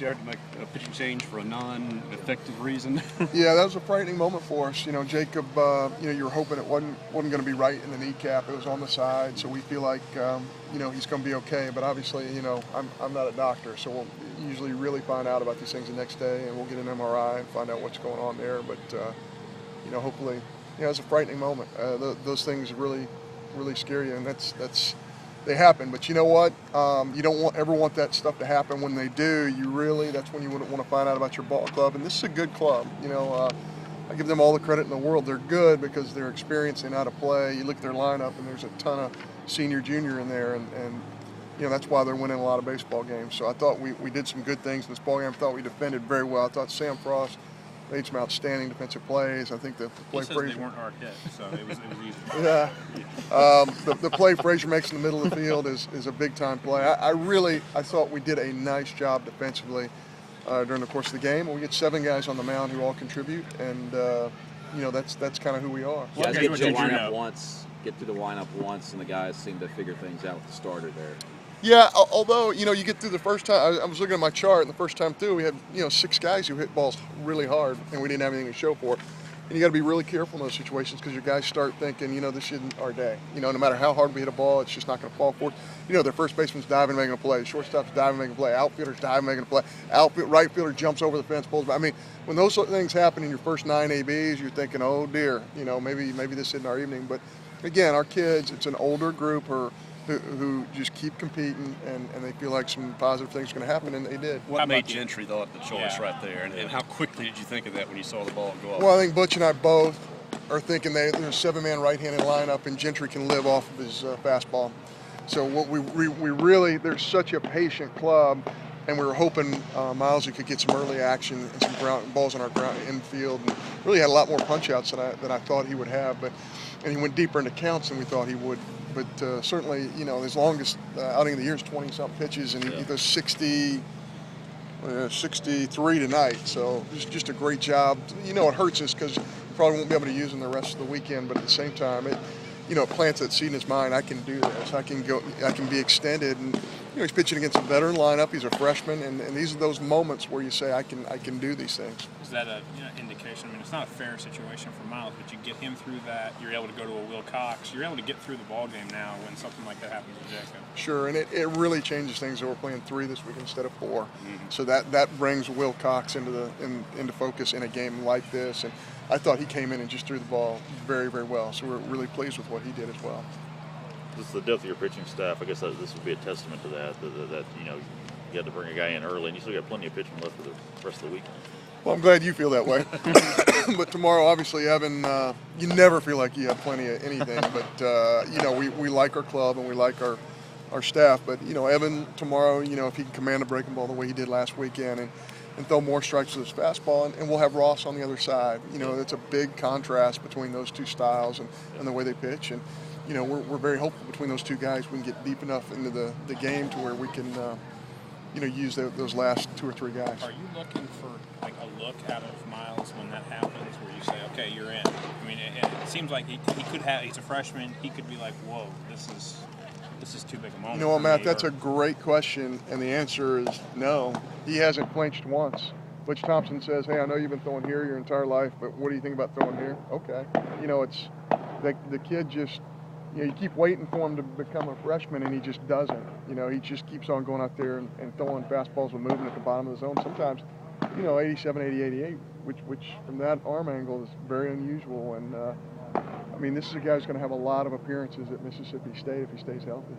You had to make a pitching change for a non-effective reason. Yeah, that was a frightening moment for us. Jacob, you were hoping it wasn't going to be right in the kneecap. It was on the side, so we feel like, he's going to be okay. But obviously, I'm not a doctor, so we'll usually really find out about these things the next day, and we'll get an MRI and find out what's going on there. But, hopefully, it was a frightening moment. Those things really, really scare you, and they happen. But you know what? You don't ever want that stuff to happen. When they do, that's when you wouldn't want to find out about your ball club. And this is a good club. I give them all the credit in the world. They're good because they're experienced. They know how to play. You look at their lineup, and there's a ton of senior, junior in there, and that's why they're winning a lot of baseball games. So I thought we did some good things in this ball game. I thought we defended very well. I thought Sam Frost made some outstanding defensive plays. I think the play Frazier, they weren't hard hit, so it was easy. Yeah. The play Frazier makes in the middle of the field is a big time play. I thought we did a nice job defensively during the course of the game. We get 7 guys on the mound who all contribute, and that's kind of who we are. Yeah, get through the lineup once, and the guys seem to figure things out with the starter there. Yeah, although, you get through the first time, I was looking at my chart, and the first time through, we had, 6 guys who hit balls really hard, and we didn't have anything to show for it. And you got to be really careful in those situations because your guys start thinking, this isn't our day. No matter how hard we hit a ball, it's just not going to fall for it. Their first baseman's diving, making a play. Shortstop's diving, making a play. Outfielder's diving, making a play. Right fielder jumps over the fence, pulls back. I mean, when those sort of things happen in your first 9 ABs, you're thinking, oh dear, maybe this isn't our evening. But again, our kids, it's an older group who just keep competing, and they feel like some positive things are going to happen, and they did. What made Gentry the choice right there, and how quickly did you think of that when you saw the ball go off? Well, I think Butch and I both are thinking there's a 7-man right-handed lineup, and Gentry can live off of his fastball. So what we really, there's such a patient club, and we were hoping Milesy could get some early action and some balls on our ground infield, and really had a lot more punch-outs than I thought he would have, and he went deeper into counts than we thought he would. But certainly, his longest outing of the year is 20-something pitches, and he does 63 tonight. So just a great job. It hurts us because we probably won't be able to use him the rest of the weekend. But at the same time, it plants that seed in his mind. I can do this. I can be extended. And he's pitching against a veteran lineup. He's a freshman, and these are those moments where you say, I can do these things. Is that a indication? I mean, it's not a fair situation for Miles, but you get him through that. You're able to go to a Will Cox. You're able to get through the ball game now when something like that happens with Jacob. Sure, and it really changes things that we're playing 3 this week instead of 4. So that brings Will Cox into focus in a game like this. And I thought he came in and just threw the ball very, very well. So we're really pleased with what he did as well. This is the depth of your pitching staff. I guess this would be a testament to that you had to bring a guy in early, and you still got plenty of pitching left for the rest of the weekend. Well, I'm glad you feel that way. But tomorrow, obviously, Evan, you never feel like you have plenty of anything. But, we like our club and we like our staff. But, Evan tomorrow, if he can command a breaking ball the way he did last weekend and throw more strikes with his fastball, and we'll have Ross on the other side. It's a big contrast between those two styles and the way they pitch. And, we're very hopeful between those two guys we can get deep enough into the game to where we can use those last 2 or 3 guys. Are you looking for like a look out of Miles when that happens, where you say, okay, you're in? I mean, it seems like he could have. He's a freshman. He could be like, whoa, this is too big a moment. You know what, Matt? That's a great question, and the answer is no. He hasn't flinched once. Butch Thompson says, hey, I know you've been throwing here your entire life, but what do you think about throwing here? Okay. It's the kid just. You keep waiting for him to become a freshman, and he just doesn't. He just keeps on going out there and throwing fastballs with movement at the bottom of the zone. Sometimes, 87, 80, 88, which from that arm angle is very unusual. And, this is a guy who's going to have a lot of appearances at Mississippi State if he stays healthy.